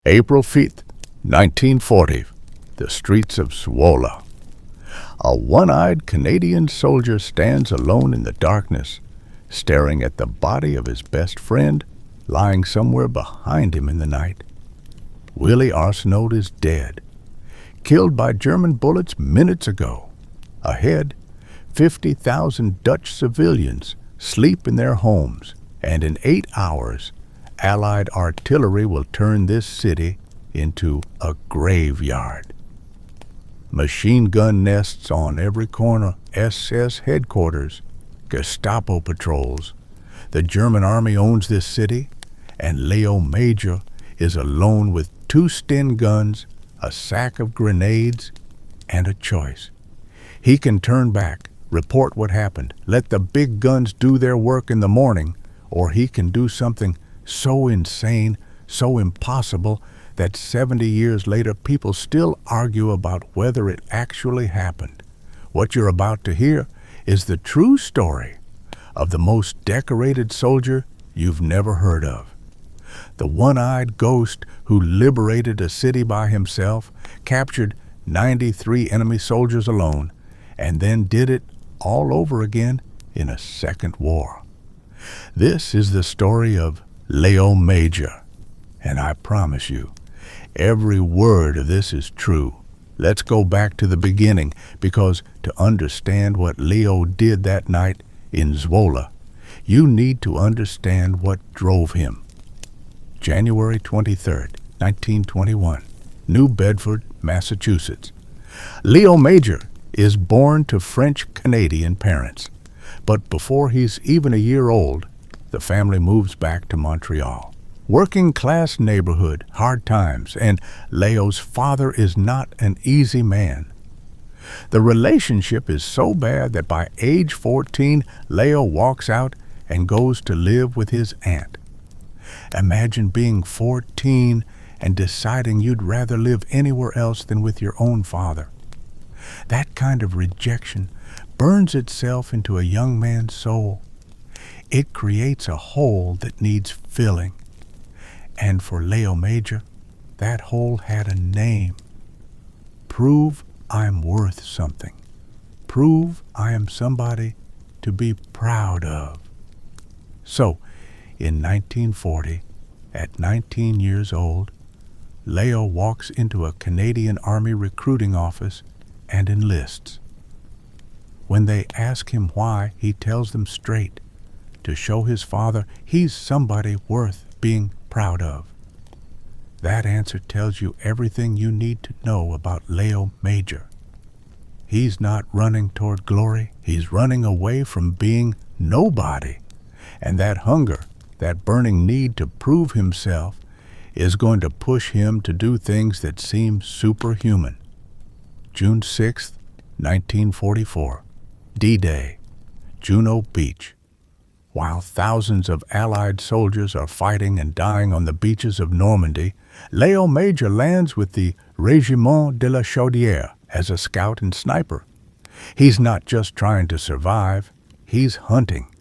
April 5th, 1940, the streets of Zwolle. A one-eyed Canadian soldier stands alone in the darkness, staring at the body of his best friend lying somewhere behind him in the night. Willie Arsenault is dead, killed by German bullets minutes ago. Ahead, 50,000 Dutch civilians sleep in their homes, and in 8 hours, Allied artillery will turn this city into a graveyard. Machine gun nests on every corner, SS headquarters, Gestapo patrols. The German army owns this city, and Léo Major is alone with 2 Sten guns, a sack of grenades, and a choice. He can turn back, report what happened, let the big guns do their work in the morning, or he can do something so insane, so impossible, that 70 years later people still argue about whether it actually happened. What you're about to hear is the true story of the most decorated soldier you've never heard of. The one-eyed ghost who liberated a city by himself, captured 93 enemy soldiers alone, and then did it all over again in a second war. This is the story of Léo Major, and I promise you, every word of this is true. Let's go back to the beginning, because to understand what Léo did that night in Zwolle, you need to understand what drove him. January 23rd, 1921, New Bedford, Massachusetts. Léo Major is born to French-Canadian parents, but before he's even a year old, the family moves back to Montreal. Working-class neighborhood, hard times, and Léo's father is not an easy man. The relationship is so bad that by age 14, Léo walks out and goes to live with his aunt. Imagine being 14 and deciding you'd rather live anywhere else than with your own father. That kind of rejection burns itself into a young man's soul. It creates a hole that needs filling. And for Léo Major, that hole had a name. Prove I'm worth something. Prove I am somebody to be proud of. So, in 1940, at 19 years old, Léo walks into a Canadian Army recruiting office and enlists. When they ask him why, he tells them straight, to show his father he's somebody worth being proud of. That answer tells you everything you need to know about Léo Major. He's not running toward glory, he's running away from being nobody. And that hunger, that burning need to prove himself, is going to push him to do things that seem superhuman. June 6th, 1944, D-Day, Juno Beach. While thousands of Allied soldiers are fighting and dying on the beaches of Normandy, Léo Major lands with the Régiment de la Chaudière as a scout and sniper. He's not just trying to survive, he's hunting.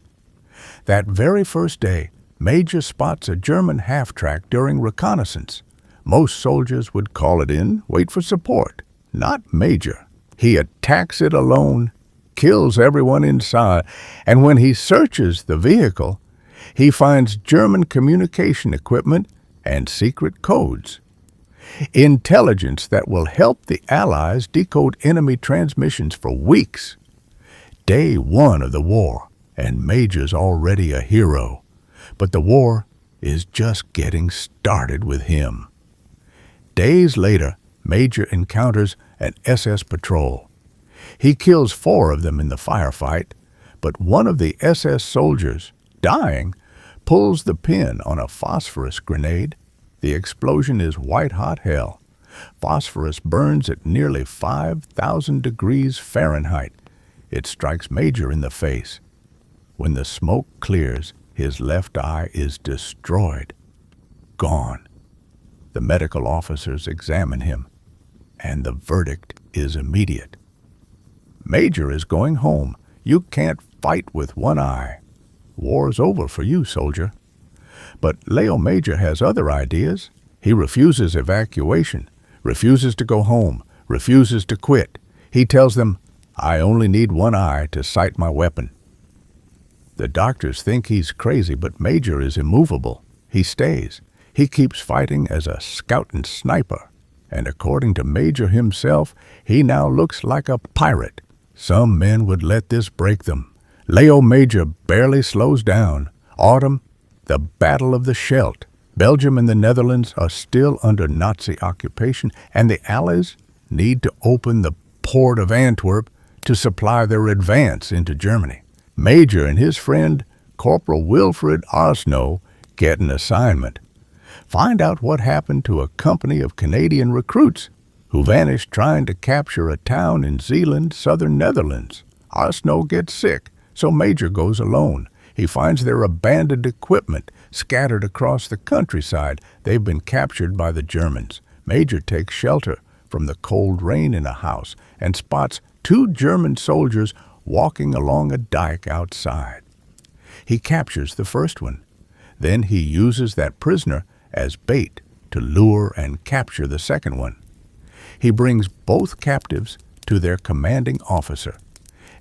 That very first day, Major spots a German half-track during reconnaissance. Most soldiers would call it in, wait for support. Not Major. He attacks it alone, kills everyone inside, and when he searches the vehicle, he finds German communication equipment and secret codes. Intelligence that will help the Allies decode enemy transmissions for weeks. Day 1 of the war, and Major's already a hero. But the war is just getting started with him. Days later, Major encounters an SS patrol. He kills 4 of them in the firefight, but one of the SS soldiers, dying, pulls the pin on a phosphorus grenade. The explosion is white-hot hell. Phosphorus burns at nearly 5,000 degrees Fahrenheit. It strikes Major in the face. When the smoke clears, his left eye is destroyed. Gone. The medical officers examine him, and the verdict is immediate. Major is going home. You can't fight with one eye. War's over for you, soldier. But Léo Major has other ideas. He refuses evacuation, refuses to go home, refuses to quit. He tells them, "I only need one eye to sight my weapon." The doctors think he's crazy, but Major is immovable. He stays. He keeps fighting as a scout and sniper. And according to Major himself, he now looks like a pirate. Some men would let this break them. Léo Major barely slows down. Autumn, the Battle of the Scheldt. Belgium and the Netherlands are still under Nazi occupation, and the Allies need to open the port of Antwerp to supply their advance into Germany. Major and his friend, Corporal Wilfred Arsenault, get an assignment. Find out what happened to a company of Canadian recruits who vanished trying to capture a town in Zeeland, southern Netherlands. Arsenault gets sick, so Major goes alone. He finds their abandoned equipment scattered across the countryside. They've been captured by the Germans. Major takes shelter from the cold rain in a house and spots 2 German soldiers walking along a dike outside. He captures the first one. Then he uses that prisoner as bait to lure and capture the second one. He brings both captives to their commanding officer,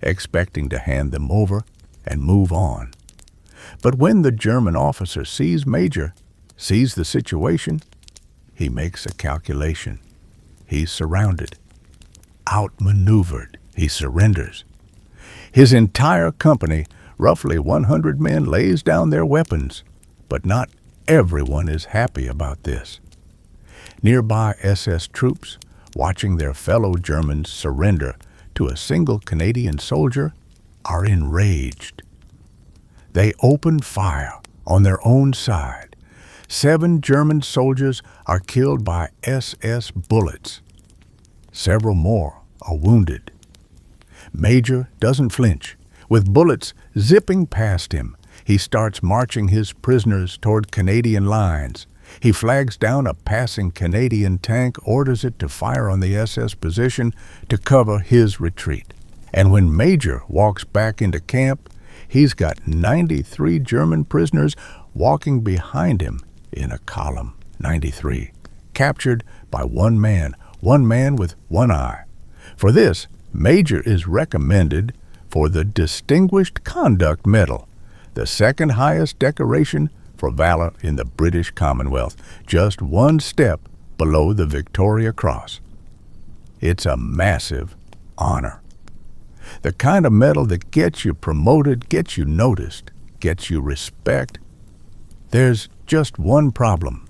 expecting to hand them over and move on. But when the German officer sees Major, sees the situation, he makes a calculation. He's surrounded, outmaneuvered. He surrenders. His entire company, roughly 100 men, lays down their weapons, but not everyone is happy about this. Nearby SS troops, watching their fellow Germans surrender to a single Canadian soldier, are enraged. They open fire on their own side. 7 German soldiers are killed by SS bullets. Several more are wounded. Major doesn't flinch. With bullets zipping past him, he starts marching his prisoners toward Canadian lines. He flags down a passing Canadian tank, orders it to fire on the SS position to cover his retreat. And when Major walks back into camp, he's got 93 German prisoners walking behind him in a column. 93, captured by one man with one eye. For this, Major is recommended for the Distinguished Conduct Medal, the second highest decoration for valor in the British Commonwealth, just one step below the Victoria Cross. It's a massive honor. The kind of medal that gets you promoted, gets you noticed, gets you respect. There's just one problem.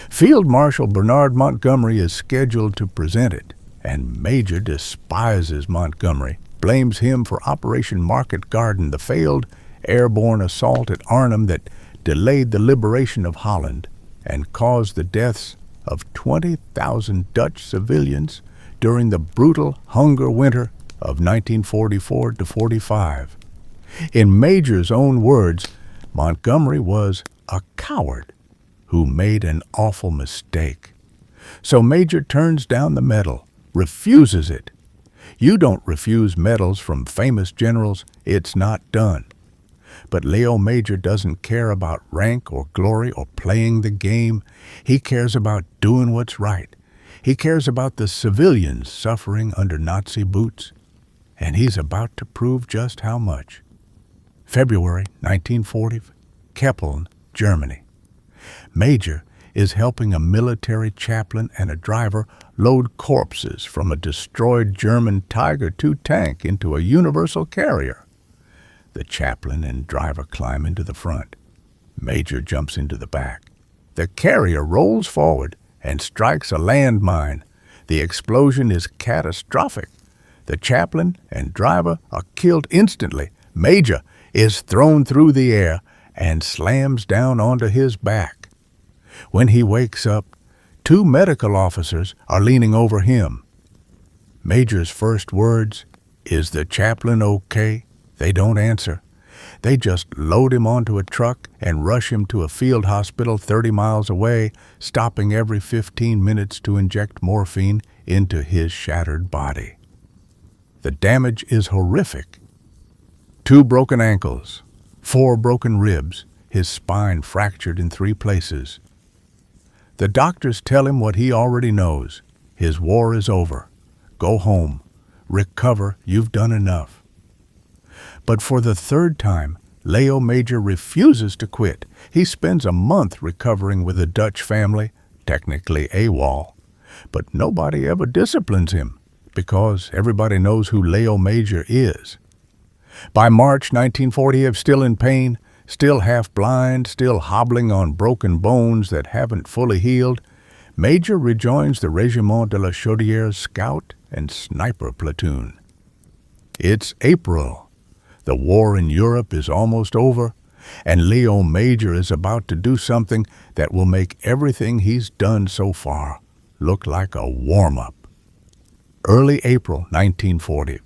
Field Marshal Bernard Montgomery is scheduled to present it, and Major despises Montgomery, blames him for Operation Market Garden, the failed airborne assault at Arnhem that delayed the liberation of Holland and caused the deaths of 20,000 Dutch civilians during the brutal hunger winter of 1944-45. In Major's own words, Montgomery was a coward who made an awful mistake. So Major turns down the medal, refuses it. You don't refuse medals from famous generals, it's not done. But Léo Major doesn't care about rank or glory or playing the game. He cares about doing what's right. He cares about the civilians suffering under Nazi boots. And he's about to prove just how much. February 1940, Kepeln, Germany. Major is helping a military chaplain and a driver load corpses from a destroyed German Tiger II tank into a universal carrier. The chaplain and driver climb into the front. Major jumps into the back. The carrier rolls forward and strikes a landmine. The explosion is catastrophic. The chaplain and driver are killed instantly. Major is thrown through the air and slams down onto his back. When he wakes up, 2 medical officers are leaning over him. Major's first words, "Is the chaplain okay?" They don't answer. They just load him onto a truck and rush him to a field hospital 30 miles away, stopping every 15 minutes to inject morphine into his shattered body. The damage is horrific. 2 broken ankles, 4 broken ribs, his spine fractured in 3 places. The doctors tell him what he already knows. His war is over. Go home. Recover. You've done enough. But for the third time, Léo Major refuses to quit. He spends a month recovering with a Dutch family, technically AWOL. But nobody ever disciplines him because everybody knows who Léo Major is. By March 1940, still in pain, still half blind, still hobbling on broken bones that haven't fully healed, Major rejoins the Régiment de la Chaudière's scout and sniper platoon. It's April. The war in Europe is almost over, and Léo Major is about to do something that will make everything he's done so far look like a warm-up. Early April 1940,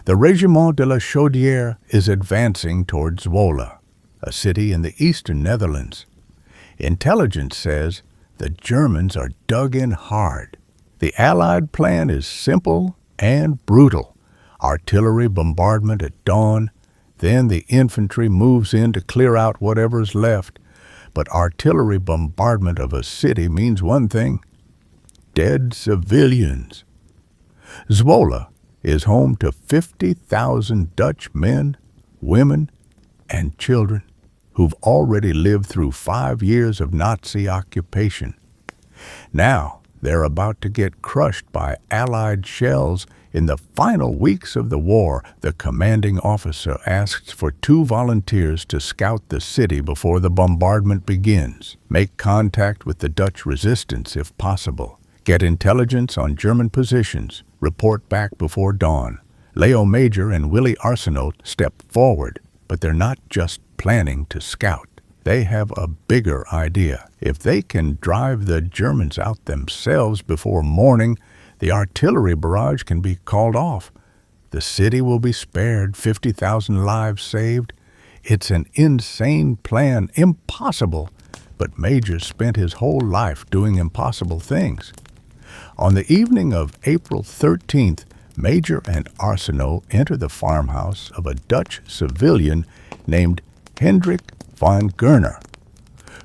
the Régiment de la Chaudière is advancing toward Zwolle, a city in the eastern Netherlands. Intelligence says the Germans are dug in hard. The Allied plan is simple and brutal. Artillery bombardment at dawn, then the infantry moves in to clear out whatever's left. But artillery bombardment of a city means one thing: dead civilians. Zwolle is home to 50,000 Dutch men, women, and children who've already lived through 5 years of Nazi occupation. Now they're about to get crushed by Allied shells. In the final weeks of the war, the commanding officer asks for 2 volunteers to scout the city before the bombardment begins. Make contact with the Dutch resistance if possible. Get intelligence on German positions. Report back before dawn. Léo Major and Willy Arsenault step forward, but they're not just planning to scout. They have a bigger idea. If they can drive the Germans out themselves before morning, the artillery barrage can be called off. The city will be spared, 50,000 lives saved. It's an insane plan, impossible, but Major spent his whole life doing impossible things. On the evening of April 13th, Major and Arsenault enter the farmhouse of a Dutch civilian named Hendrik von Gerner,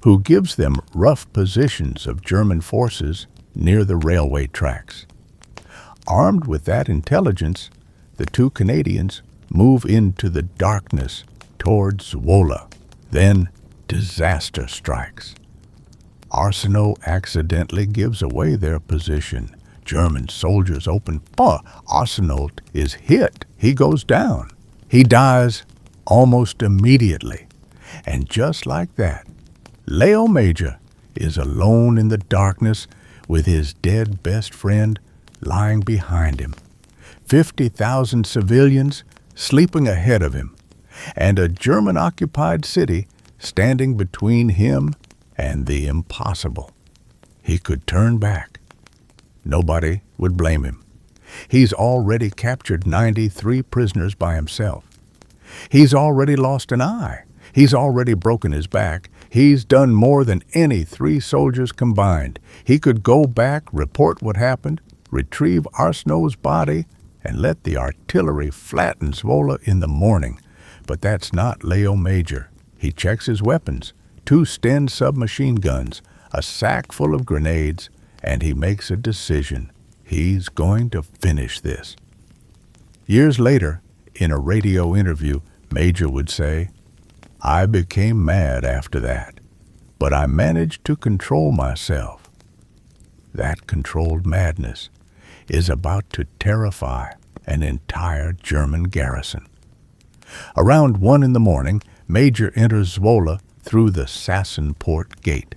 who gives them rough positions of German forces near the railway tracks. Armed with that intelligence, the 2 Canadians move into the darkness towards Zwolle. Then disaster strikes. Arsenault accidentally gives away their position. German soldiers open fire. Arsenault is hit. He goes down. He dies almost immediately. And just like that, Léo Major is alone in the darkness with his dead best friend lying behind him. 50,000 civilians sleeping ahead of him, and a German-occupied city standing between him and the impossible. He could turn back. Nobody would blame him. He's already captured 93 prisoners by himself. He's already lost an eye. He's already broken his back. He's done more than any 3 soldiers combined. He could go back, report what happened, retrieve Arsenault's body, and let the artillery flatten Zwolle in the morning. But that's not Léo Major. He checks his weapons, 2 Sten submachine guns, a sack full of grenades, and he makes a decision. He's going to finish this. Years later, in a radio interview, Major would say, "I became mad after that, but I managed to control myself." That controlled madness is about to terrify an entire German garrison. Around 1 in the morning, Major enters Zwolle through the Sassenpoort gate.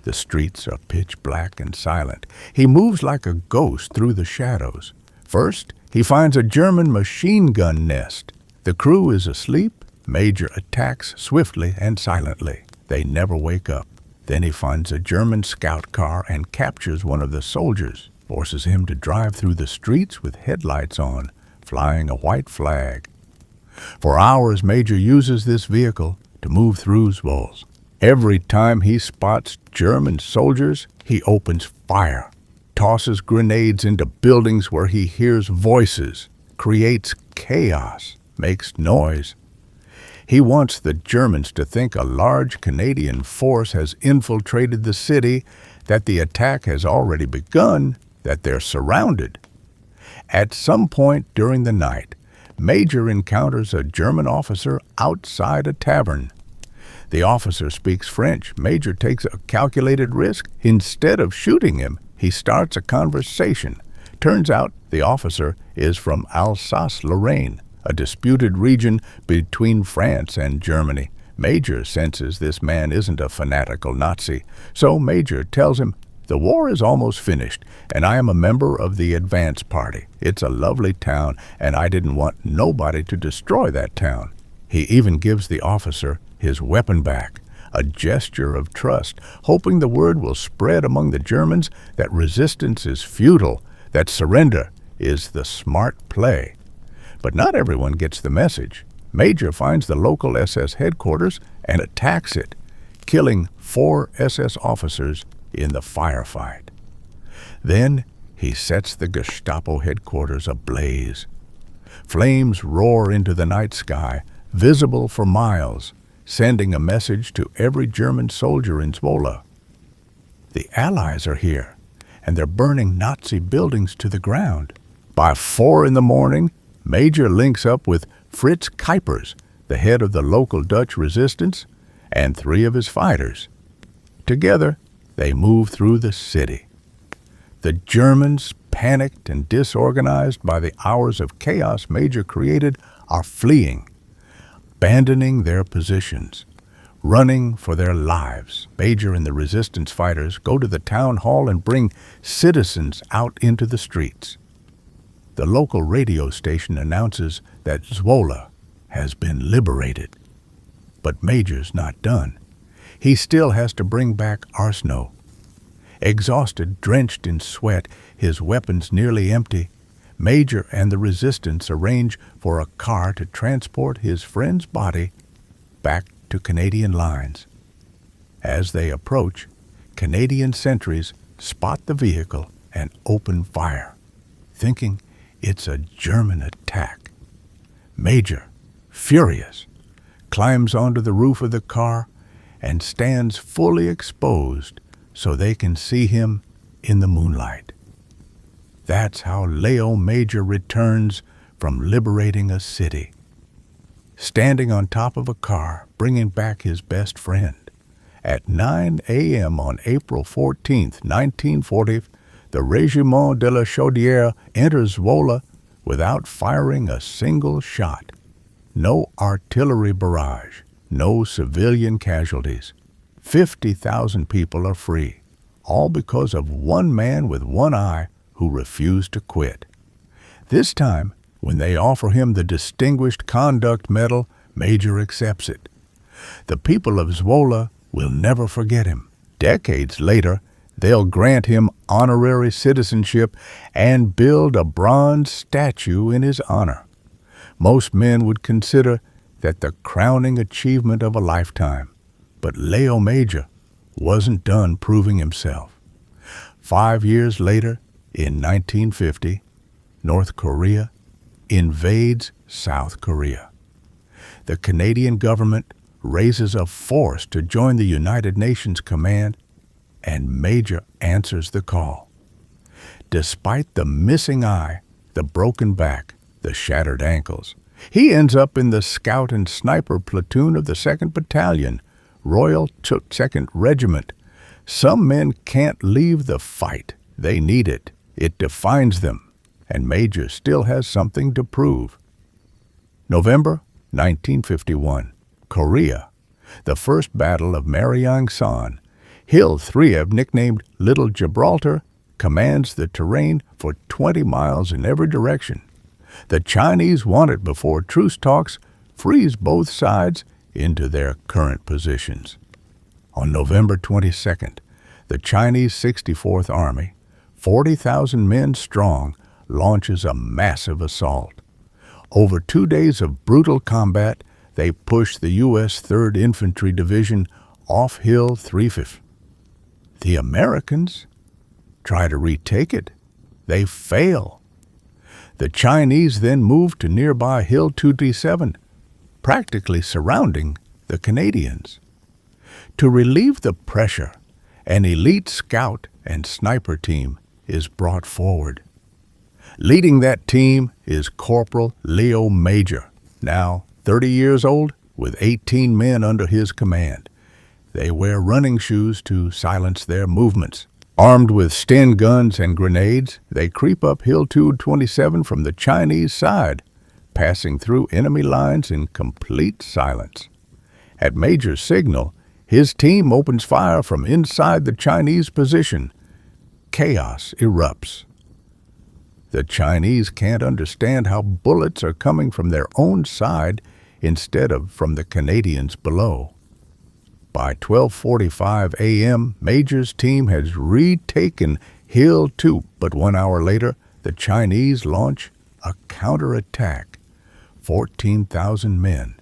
The streets are pitch black and silent. He moves like a ghost through the shadows. First, he finds a German machine gun nest. The crew is asleep. Major attacks swiftly and silently. They never wake up. Then he finds a German scout car and captures one of the soldiers, forces him to drive through the streets with headlights on, flying a white flag. For hours, Major uses this vehicle to move through Zwolle. Every time he spots German soldiers, he opens fire, tosses grenades into buildings where he hears voices, creates chaos, makes noise. He wants the Germans to think a large Canadian force has infiltrated the city, that the attack has already begun, that they're surrounded. At some point during the night, Major encounters a German officer outside a tavern. The officer speaks French. Major takes a calculated risk. Instead of shooting him, he starts a conversation. Turns out the officer is from Alsace-Lorraine, a disputed region between France and Germany. Major senses this man isn't a fanatical Nazi, so Major tells him, "The war is almost finished, and I am a member of the advance party. It's a lovely town, and I didn't want nobody to destroy that town." He even gives the officer his weapon back, a gesture of trust, hoping the word will spread among the Germans that resistance is futile, that surrender is the smart play. But not everyone gets the message. Major finds the local SS headquarters and attacks it, killing 4 SS officers in the firefight. Then he sets the Gestapo headquarters ablaze. Flames roar into the night sky, visible for miles, sending a message to every German soldier in Zwolle. The Allies are here, and they're burning Nazi buildings to the ground. By 4 in the morning, Major links up with Fritz Kuipers, the head of the local Dutch resistance, and 3 of his fighters. Together, they move through the city. The Germans, panicked and disorganized by the hours of chaos Major created, are fleeing, abandoning their positions, running for their lives. Major and the resistance fighters go to the town hall and bring citizens out into the streets. The local radio station announces that Zwolle has been liberated. But Major's not done. He still has to bring back Arsenault. Exhausted, drenched in sweat, his weapons nearly empty, Major and the resistance arrange for a car to transport his friend's body back to Canadian lines. As they approach, Canadian sentries spot the vehicle and open fire, thinking it's a German attack. Major, furious, climbs onto the roof of the car and stands fully exposed so they can see him in the moonlight. That's how Léo Major returns from liberating a city. Standing on top of a car, bringing back his best friend. At 9 a.m. on April 14, 1940, the Régiment de la Chaudière enters Zwolle without firing a single shot. No artillery barrage, no civilian casualties. 50,000 people are free, all because of one man with one eye who refused to quit. This time, when they offer him the Distinguished Conduct Medal, Major accepts it. The people of Zwolle will never forget him. Decades later, they'll grant him honorary citizenship and build a bronze statue in his honor. Most men would consider that the crowning achievement of a lifetime. But Léo Major wasn't done proving himself. 5 years later, in 1950, North Korea invades South Korea. The Canadian government raises a force to join the United Nations command, and Major answers the call. Despite the missing eye, the broken back, the shattered ankles, he ends up in the scout and sniper platoon of the 2nd Battalion, Royal 2nd Regiment. Some men can't leave the fight. They need it. It defines them, and Major still has something to prove. November 1951, Korea, the first battle of Mariang-san. Hill 3, nicknamed Little Gibraltar, commands the terrain for 20 miles in every direction. The Chinese want it before truce talks freeze both sides into their current positions. On November 22nd, the Chinese 64th Army, 40,000 men strong, launches a massive assault. Over 2 days of brutal combat, they push the U.S. 3rd Infantry Division off Hill 3. The Americans try to retake it. They fail. The Chinese then move to nearby Hill 2D7. practically surrounding the Canadians. To relieve the pressure, an elite scout and sniper team is brought forward. Leading that team is Corporal Léo Major, now 30 years old, with 18 men under his command. They wear running shoes to silence their movements. Armed with Sten guns and grenades, they creep up Hill 227 from the Chinese side, passing through enemy lines in complete silence. At Major's signal, his team opens fire from inside the Chinese position. Chaos erupts. The Chinese can't understand how bullets are coming from their own side instead of from the Canadians below. By 12:45 a.m., Major's team has retaken Hill 2, but 1 hour later, the Chinese launch a counterattack. 14,000 men,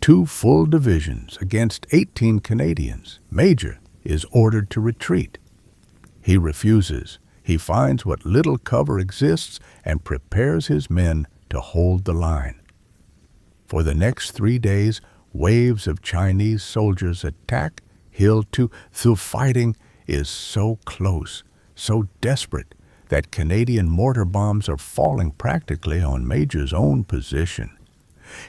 2 full divisions against 18 Canadians. Major is ordered to retreat. He refuses. He finds what little cover exists and prepares his men to hold the line. For the next 3 days, waves of Chinese soldiers attack Hill 2. The fighting is so close, so desperate, that Canadian mortar bombs are falling practically on Major's own position.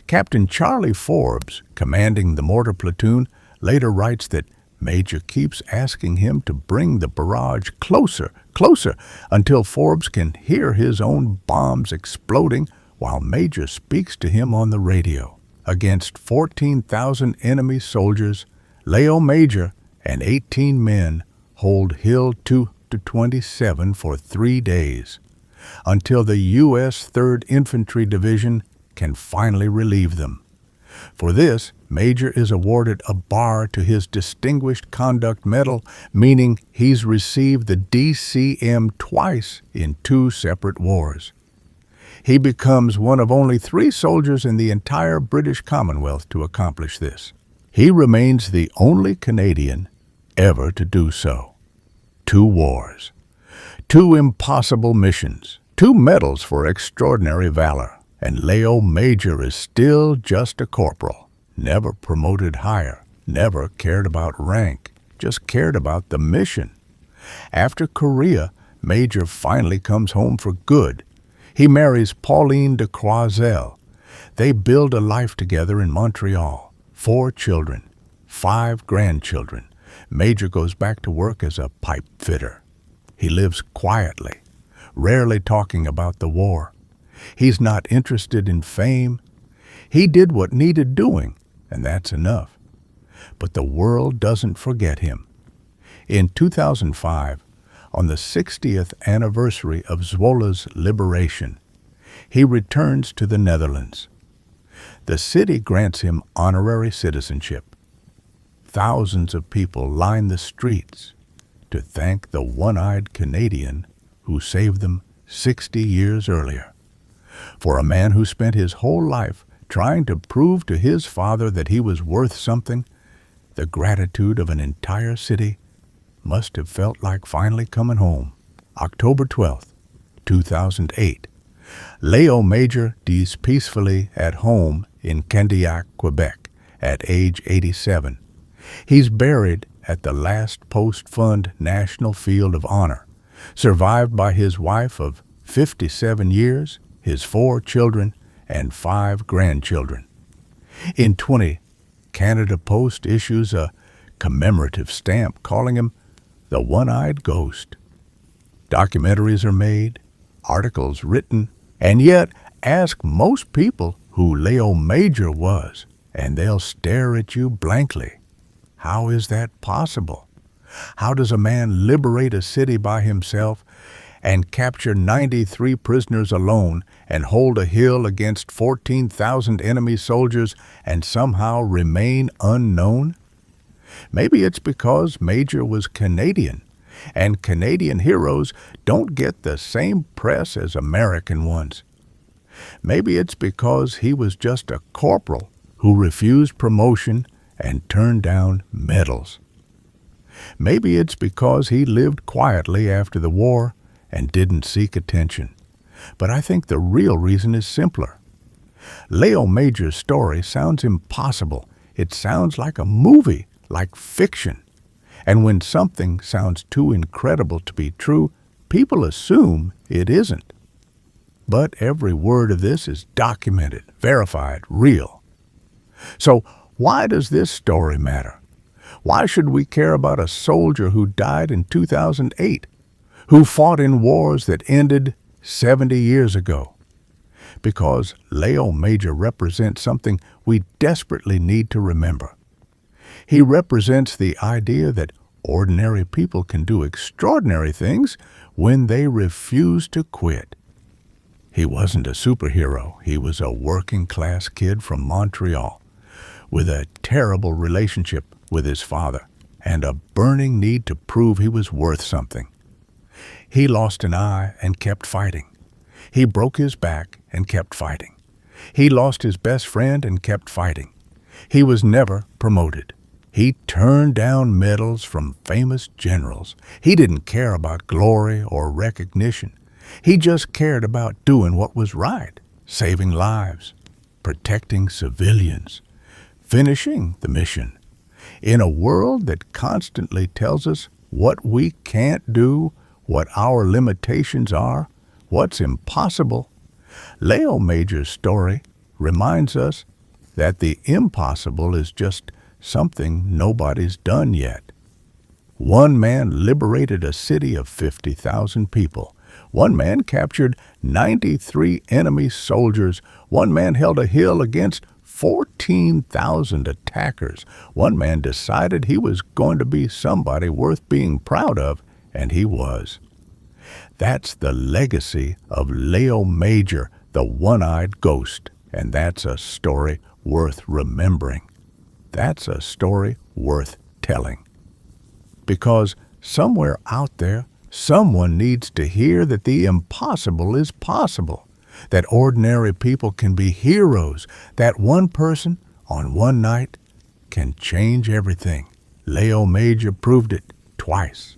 Captain Charlie Forbes, commanding the mortar platoon, later writes that Major keeps asking him to bring the barrage closer, until Forbes can hear his own bombs exploding while Major speaks to him on the radio. Against 14,000 enemy soldiers, Léo Major and 18 men hold Hill 227 for 3 days, until the U.S. 3rd Infantry Division can finally relieve them. For this, Major is awarded a bar to his Distinguished Conduct Medal, meaning he's received the DCM twice in 2 separate wars. He becomes one of only 3 soldiers in the entire British Commonwealth to accomplish this. He remains the only Canadian ever to do so. 2 wars, 2 impossible missions, 2 medals for extraordinary valor, and Léo Major is still just a corporal, never promoted higher, never cared about rank, just cared about the mission. After Korea, Major finally comes home for good. He marries Pauline de Croiselle. They build a life together in Montreal. 4 children, 5 grandchildren. Major goes back to work as a pipe fitter. He lives quietly, rarely talking about the war. He's not interested in fame. He did what needed doing, and that's enough. But the world doesn't forget him. In 2005, on the 60th anniversary of Zwolle's liberation, he returns to the Netherlands. The city grants him honorary citizenship. Thousands of people line the streets to thank the one-eyed Canadian who saved them 60 years earlier. For a man who spent his whole life trying to prove to his father that he was worth something, the gratitude of an entire city must have felt like finally coming home. October 12th, 2008. Léo Major dies peacefully at home in Candiac, Quebec, at age 87. He's buried at the Last Post Fund National Field of Honor, survived by his wife of 57 years, his 4 children, and 5 grandchildren. In 20, Canada Post issues a commemorative stamp calling him the One-Eyed Ghost. Documentaries are made, articles written, and yet ask most people who Léo Major was, and they'll stare at you blankly. How is that possible? How does a man liberate a city by himself and capture 93 prisoners alone and hold a hill against 14,000 enemy soldiers and somehow remain unknown? Maybe it's because Major was Canadian, and Canadian heroes don't get the same press as American ones. Maybe it's because he was just a corporal who refused promotion and turned down medals. Maybe it's because he lived quietly after the war and didn't seek attention. But I think the real reason is simpler. Léo Major's story sounds impossible. It sounds like a movie, like fiction. And when something sounds too incredible to be true, people assume it isn't. But every word of this is documented, verified, real. So why does this story matter? Why should we care about a soldier who died in 2008, who fought in wars that ended 70 years ago? Because Léo Major represents something we desperately need to remember. He represents the idea that ordinary people can do extraordinary things when they refuse to quit. He wasn't a superhero. He was a working-class kid from Montreal with a terrible relationship with his father and a burning need to prove he was worth something. He lost an eye and kept fighting. He broke his back and kept fighting. He lost his best friend and kept fighting. He was never promoted. He turned down medals from famous generals. He didn't care about glory or recognition. He just cared about doing what was right, saving lives, protecting civilians, finishing the mission. In a world that constantly tells us what we can't do, what our limitations are, what's impossible, Léo Major's story reminds us that the impossible is just something nobody's done yet. One man liberated a city of 50,000 people. One man captured 93 enemy soldiers. One man held a hill against 14,000 attackers. One man decided he was going to be somebody worth being proud of, and he was. That's the legacy of Léo Major, the one-eyed ghost, and that's a story worth remembering. That's a story worth telling. Because somewhere out there, someone needs to hear that the impossible is possible, that ordinary people can be heroes, that one person on one night can change everything. Léo Major proved it twice.